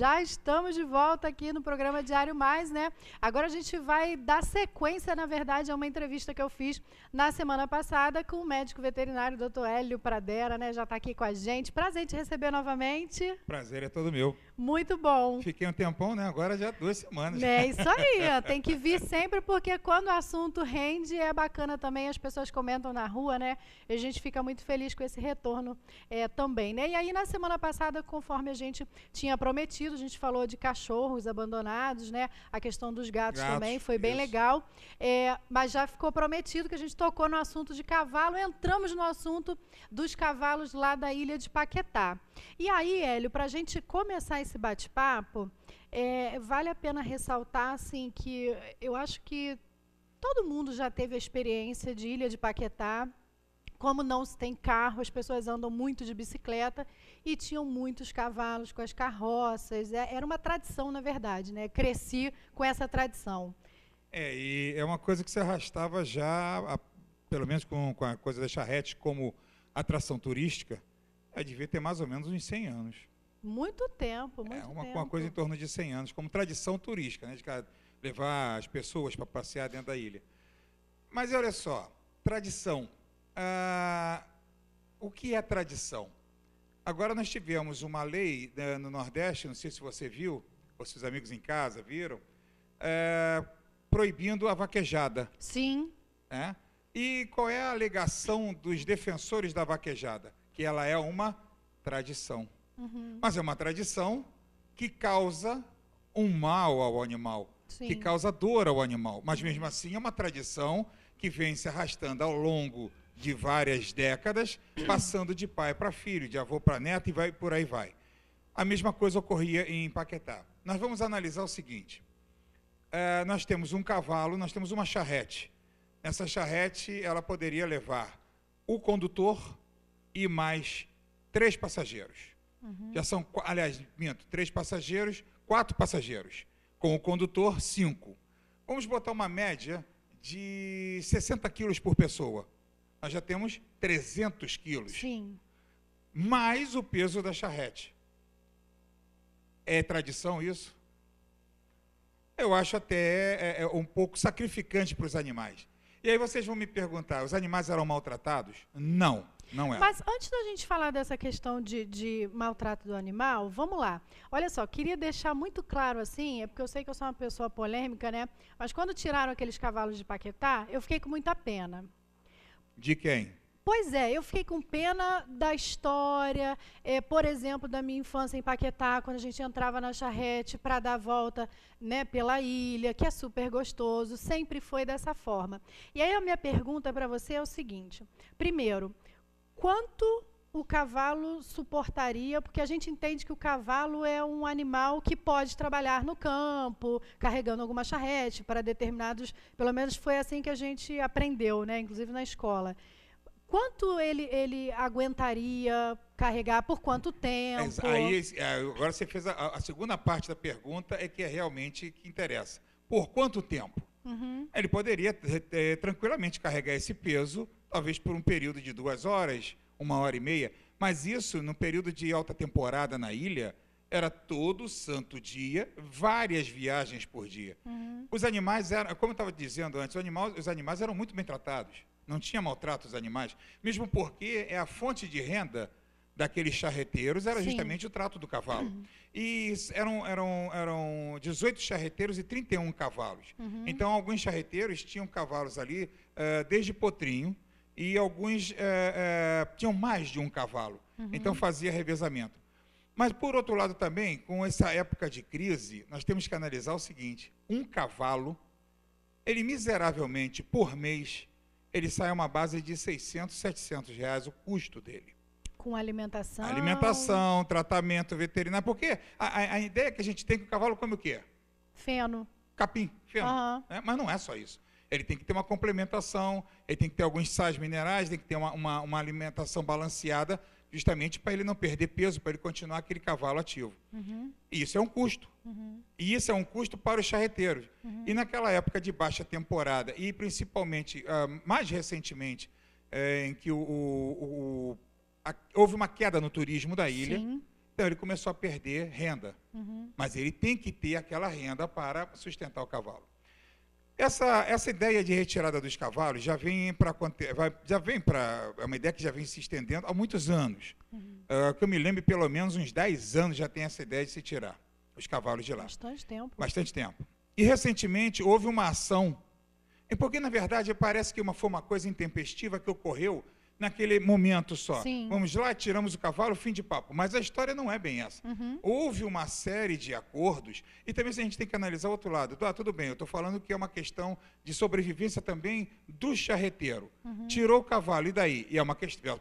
Já estamos de volta aqui no programa Diário Mais, né? Agora a gente vai dar sequência, na verdade, a uma entrevista que eu fiz na semana passada com o médico veterinário, Dr. Hélio Pradera, né? Já está aqui com a gente. Prazer em te receber novamente. Prazer é todo meu. Muito bom. Fiquei um tempão, né? Agora já 2 semanas. É isso aí, tem que vir sempre, porque quando o assunto rende, é bacana também, as pessoas comentam na rua, né? E a gente fica muito feliz com esse retorno também, né? E aí, na semana passada, conforme a gente tinha prometido, a gente falou de cachorros abandonados, né? A questão dos gatos também, foi bem legal. Mas já ficou prometido que a gente tocou no assunto de cavalo, entramos no assunto dos cavalos lá da ilha de Paquetá. E aí, Hélio, para a gente começar esse bate-papo, vale a pena ressaltar, assim, que eu acho que todo mundo já teve a experiência de Ilha de Paquetá. Como não se tem carro, as pessoas andam muito de bicicleta e tinham muitos cavalos com as carroças. Era uma tradição, na verdade, né? Cresci com essa tradição. E é uma coisa que se arrastava já, pelo menos com a coisa da charrete como atração turística, devia ter mais ou menos uns 100 anos. Muito tempo, muito tempo. Uma coisa em torno de 100 anos, como tradição turística, né? De levar as pessoas para passear dentro da ilha. Mas olha só, tradição. O que é tradição? Agora nós tivemos uma lei no Nordeste, não sei se você viu, ou se os amigos em casa viram, proibindo a vaquejada. Sim. E qual é a alegação dos defensores da vaquejada? Que ela é uma tradição. Uhum. Mas é uma tradição que causa um mal ao animal, Sim. que causa dor ao animal. Mas mesmo assim é uma tradição que vem se arrastando ao longo de várias décadas, passando de pai para filho, de avô para neto e por aí vai. A mesma coisa ocorria em Paquetá. Nós vamos analisar o seguinte. Nós temos um cavalo, nós temos uma charrete. Essa charrete, ela poderia levar o condutor e mais 3 passageiros. Uhum. Já são, aliás, 3 passageiros, 4 passageiros. Com o condutor, 5. Vamos botar uma média de 60 quilos por pessoa. Nós já temos 300 quilos. Sim. Mais o peso da charrete. É tradição isso? Eu acho até um pouco sacrificante para os animais. E aí vocês vão me perguntar, os animais eram maltratados? Não, não eram. Mas antes da gente falar dessa questão de maltrato do animal, vamos lá. Olha só, queria deixar muito claro assim, porque eu sei que eu sou uma pessoa polêmica, né? Mas quando tiraram aqueles cavalos de Paquetá, eu fiquei com muita pena. De quem? Pois é, eu fiquei com pena da história, por exemplo, da minha infância em Paquetá, quando a gente entrava na charrete para dar a volta, né, pela ilha, que é super gostoso, sempre foi dessa forma. E aí a minha pergunta para você é o seguinte: primeiro, quanto o cavalo suportaria, porque a gente entende que o cavalo é um animal que pode trabalhar no campo, carregando alguma charrete para determinados, pelo menos foi assim que a gente aprendeu, né, inclusive na escola. Quanto ele aguentaria carregar, por quanto tempo? Agora você fez a segunda parte da pergunta, que é realmente que interessa. Por quanto tempo? Uhum. Ele poderia tranquilamente carregar esse peso, talvez por um período de 2 horas, 1h30, mas isso, no período de alta temporada na ilha, era todo santo dia, várias viagens por dia. Uhum. Os animais eram, como eu estava dizendo antes, os animais eram muito bem tratados. Não tinha maltrato aos animais, mesmo porque a fonte de renda daqueles charreteiros era justamente o trato do cavalo. Uhum. E eram 18 charreteiros e 31 cavalos. Uhum. Então, alguns charreteiros tinham cavalos ali desde potrinho e alguns tinham mais de um cavalo. Uhum. Então, fazia revezamento. Mas, por outro lado também, com essa época de crise, nós temos que analisar o seguinte: um cavalo, ele miseravelmente, por mês, ele sai a uma base de 600, 700 reais o custo dele. Com alimentação? Alimentação, tratamento veterinário. Porque a ideia que a gente tem que o cavalo come o quê? Feno. Capim, feno. Uhum. Mas não é só isso. Ele tem que ter uma complementação, ele tem que ter alguns sais minerais, tem que ter uma alimentação balanceada, justamente para ele não perder peso, para ele continuar aquele cavalo ativo. Uhum. E isso é um custo. Uhum. E isso é um custo para os charreteiros. Uhum. E naquela época de baixa temporada, e principalmente, mais recentemente, em que houve uma queda no turismo da ilha, Então, ele começou a perder renda. Mas ele tem que ter aquela renda para sustentar o cavalo. Essa ideia de retirada dos cavalos já vem para é uma ideia que já vem se estendendo há muitos anos. Que eu me lembro, pelo menos uns 10 anos já tem essa ideia de se tirar os cavalos de lá. Bastante tempo. Bastante tempo. E recentemente houve uma ação, porque na verdade parece que foi uma coisa intempestiva que ocorreu naquele momento só. Sim. Vamos lá, tiramos o cavalo, fim de papo. Mas a história não é bem essa. Houve uma série de acordos, e também a gente tem que analisar o outro lado. Tudo bem, eu estou falando que é uma questão de sobrevivência também do charreteiro. Tirou o cavalo, e daí? E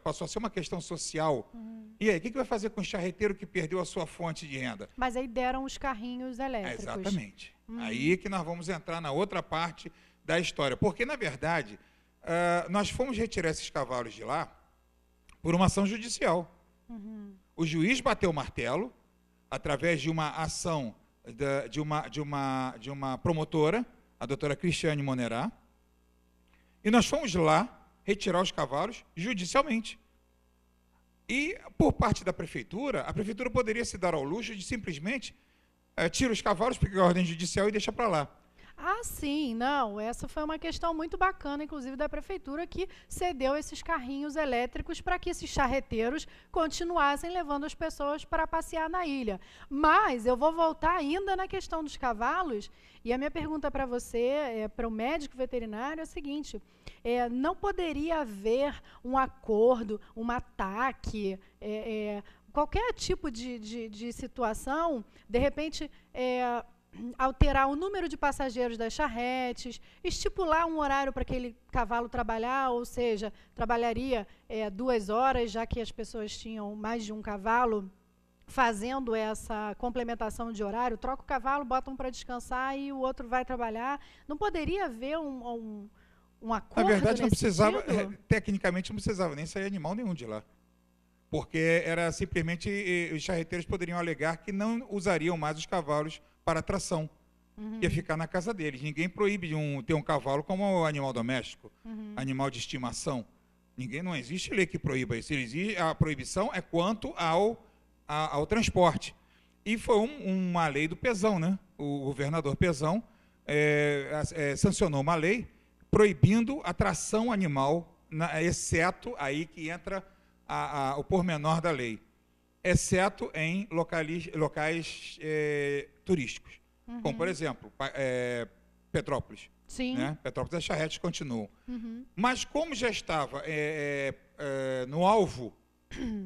passou a ser uma questão social. E aí, o que vai fazer com o charreteiro que perdeu a sua fonte de renda? Mas aí deram os carrinhos elétricos. Exatamente. Aí que nós vamos entrar na outra parte da história. Porque, na verdade, nós fomos retirar esses cavalos de lá por uma ação judicial. O juiz bateu o martelo através de uma ação de uma promotora, a doutora Cristiane Monerá, e nós fomos lá retirar os cavalos judicialmente. E, por parte da prefeitura, a prefeitura poderia se dar ao luxo de simplesmente tirar os cavalos, pegar a ordem judicial e deixar para lá. Ah, sim, não. Essa foi uma questão muito bacana, inclusive, da prefeitura, que cedeu esses carrinhos elétricos para que esses charreteiros continuassem levando as pessoas para passear na ilha. Mas eu vou voltar ainda na questão dos cavalos, e a minha pergunta para você, para o médico veterinário, é a seguinte: não poderia haver um acordo, um ataque, qualquer tipo de situação, de repente, alterar o número de passageiros das charretes, estipular um horário para aquele cavalo trabalhar, ou seja, trabalharia 2 horas, já que as pessoas tinham mais de um cavalo, fazendo essa complementação de horário, troca o cavalo, bota um para descansar e o outro vai trabalhar. Não poderia haver um acordo? Na verdade, não precisava, sentido? tecnicamente não precisava nem sair animal nenhum de lá. Porque era simplesmente, os charreteiros poderiam alegar que não usariam mais os cavalos para tração. Ia ficar na casa deles. Ninguém proíbe de ter um cavalo como animal doméstico, animal de estimação. Não existe lei que proíba isso. A proibição é quanto ao transporte. E foi uma lei do Pezão, né? O governador Pezão sancionou uma lei proibindo a tração animal, exceto aí que entra o pormenor da lei, exceto em locais turísticos, como, por exemplo, Petrópolis. Sim. Né? Petrópolis, as charretes continuam. Mas como já estava no alvo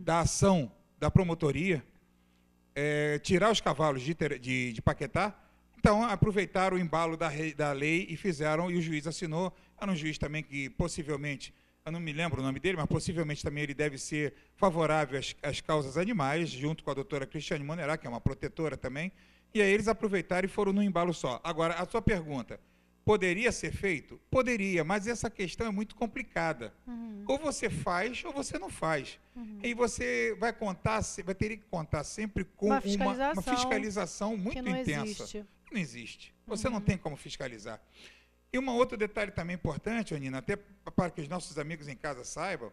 da ação da promotoria, tirar os cavalos de Paquetá, então aproveitaram o embalo da lei e fizeram, e o juiz assinou. Era um juiz também que possivelmente, eu não me lembro o nome dele, mas possivelmente também ele deve ser favorável às causas animais, junto com a doutora Cristiane Monerá, que é uma protetora também, e aí eles aproveitaram e foram num embalo só. Agora, a sua pergunta, poderia ser feito? Poderia, mas essa questão é muito complicada. Ou você faz, ou você não faz. E você vai ter que contar sempre com uma fiscalização muito intensa. Não existe. Você não tem como fiscalizar. E um outro detalhe também importante, Anina, até para que os nossos amigos em casa saibam,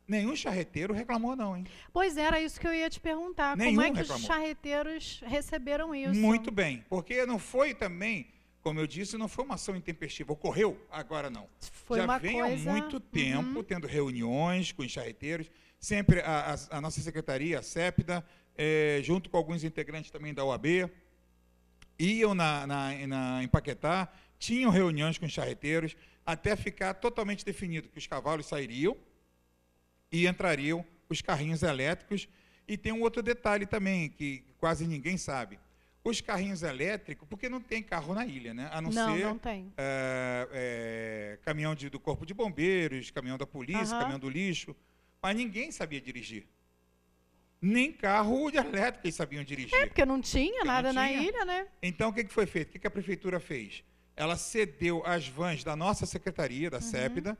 nenhum charreteiro reclamou não, hein? Pois era isso que eu ia te perguntar. Como é que os charreteiros receberam isso? Muito bem, porque não foi também, como eu disse, não foi uma ação intempestiva. Ocorreu, agora não. Já vem há muito tempo tendo reuniões com os charreteiros, sempre a nossa secretaria, a CEPDA, junto com alguns integrantes também da OAB, iam em Paquetá, tinham reuniões com os charreteiros, até ficar totalmente definido que os cavalos sairiam e entrariam os carrinhos elétricos. E tem um outro detalhe também, que quase ninguém sabe. Os carrinhos elétricos, porque não tem carro na ilha, né? A não ser não tem. Caminhão do Corpo de Bombeiros, caminhão da polícia, caminhão do lixo, mas ninguém sabia dirigir. Nem carro elétrico eles sabiam dirigir. Porque não tinha nada na ilha, né? Então, o que foi feito? O que a prefeitura fez? Ela cedeu as vans da nossa secretaria, da CEPDA.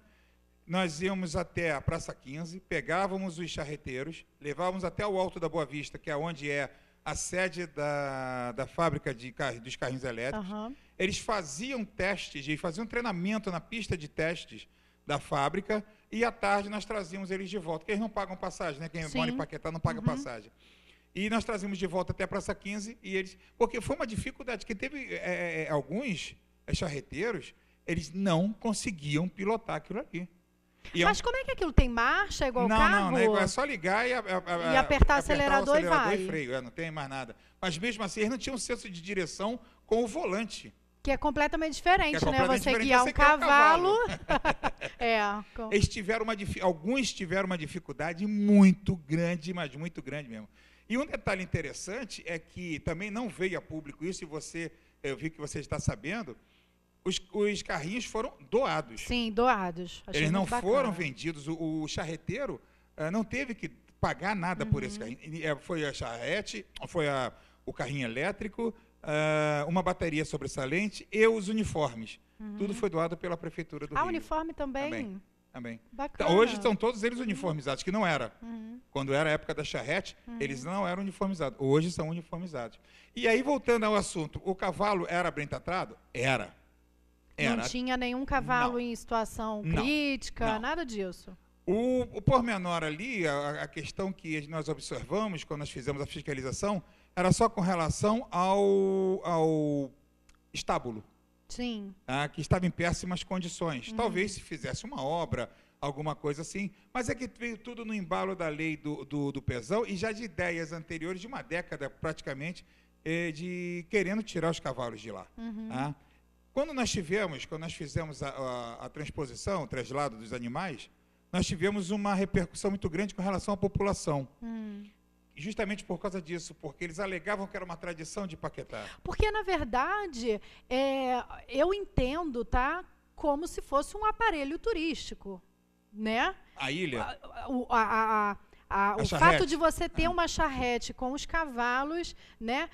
Nós íamos até a Praça 15, pegávamos os charreteiros, levávamos até o Alto da Boa Vista, que é onde é a sede da fábrica dos carrinhos elétricos. Eles faziam testes, faziam treinamento na pista de testes da fábrica, e à tarde nós trazíamos eles de volta, porque eles não pagam passagem, né? Quem Sim. mora em Paquetá não paga passagem. E nós trazíamos de volta até a Praça 15, e eles... Porque foi uma dificuldade, que teve alguns charreteiros, eles não conseguiam pilotar aquilo ali. Mas como é que aquilo tem marcha igual carro? Não, é só ligar e apertar o acelerador e vai. E freio, não tem mais nada. Mas mesmo assim, eles não tinham senso de direção com o volante. Que é completamente diferente, né? Completamente Você diferente, guiar você um guiar um cavalo. Eles tiveram alguns tiveram uma dificuldade muito grande, mas muito grande mesmo. E um detalhe interessante é que também não veio a público isso, e eu vi que você está sabendo, os carrinhos foram doados. Sim, doados. Achei Eles não muito foram bacana. vendidos. O charreteiro não teve que pagar nada por esse carrinho. Foi a charrete, foi o carrinho elétrico, uma bateria sobressalente e os uniformes. Tudo foi doado pela Prefeitura do Rio. Uniforme também? Também. Bacana. Hoje são todos eles uniformizados, que não era. Quando era a época da charrete, eles não eram uniformizados. Hoje são uniformizados. E aí, voltando ao assunto, o cavalo era bem tratado? Era. Não tinha nenhum cavalo em situação crítica, nada disso. O pormenor ali, a questão que nós observamos quando nós fizemos a fiscalização, era só com relação ao estábulo. Sim. Que estava em péssimas condições. Talvez se fizesse uma obra, alguma coisa assim, mas é que veio tudo no embalo da lei do pesão e já de ideias anteriores, de uma década praticamente, de querendo tirar os cavalos de lá. Quando nós fizemos a transposição, o traslado dos animais, nós tivemos uma repercussão muito grande com relação à população. Justamente por causa disso, porque eles alegavam que era uma tradição de Paquetá. Porque, na verdade, eu entendo, tá, como se fosse um aparelho turístico, né? A ilha? O fato de você ter uma charrete com os cavalos, né,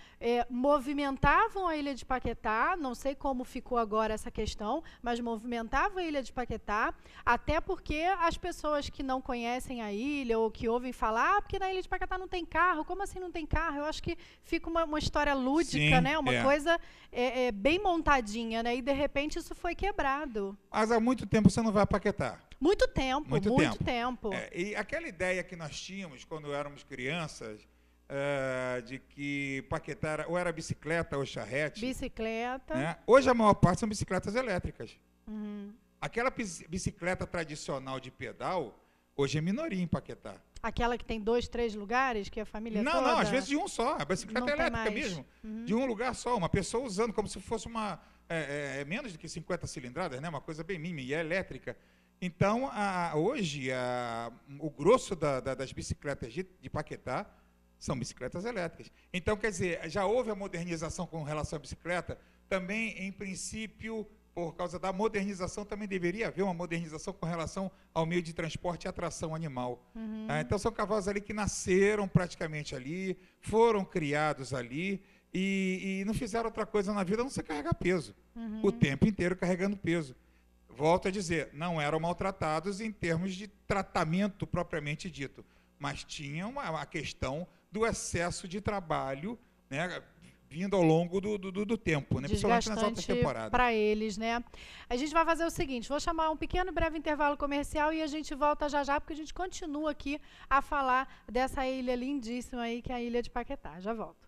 movimentavam a ilha de Paquetá, não sei como ficou agora essa questão, mas movimentavam a ilha de Paquetá, até porque as pessoas que não conhecem a ilha ou que ouvem falar, porque na ilha de Paquetá não tem carro, como assim não tem carro? Eu acho que fica uma história lúdica, né, uma coisa bem montadinha, né, e de repente isso foi quebrado. Mas há muito tempo você não vai a Paquetá. Muito tempo. E aquela ideia que nós tínhamos quando éramos crianças, de que Paquetá ou era bicicleta ou charrete. Bicicleta. Né? Hoje a maior parte são bicicletas elétricas. Aquela bicicleta tradicional de pedal, hoje é minoria em Paquetá. Aquela que tem 2, 3 lugares, que a família toda... Não, às vezes de um só. A bicicleta elétrica mesmo. De um lugar só. Uma pessoa usando como se fosse uma... menos do que 50 cilindradas, né? Uma coisa bem mínima, e é elétrica. Então, hoje, o grosso das bicicletas de Paquetá são bicicletas elétricas. Então, quer dizer, já houve a modernização com relação à bicicleta, também, em princípio, por causa da modernização, também deveria haver uma modernização com relação ao meio de transporte e atração animal. Então, são cavalos ali que nasceram praticamente ali, foram criados ali, e não fizeram outra coisa na vida a não ser carregar peso. O tempo inteiro carregando peso. Volto a dizer, não eram maltratados em termos de tratamento propriamente dito, mas tinham a questão do excesso de trabalho, né, vindo ao longo do tempo, né, principalmente nas altas temporadas. Para eles, né? A gente vai fazer o seguinte, vou chamar um pequeno breve intervalo comercial e a gente volta já, porque a gente continua aqui a falar dessa ilha lindíssima aí, que é a Ilha de Paquetá. Já volto.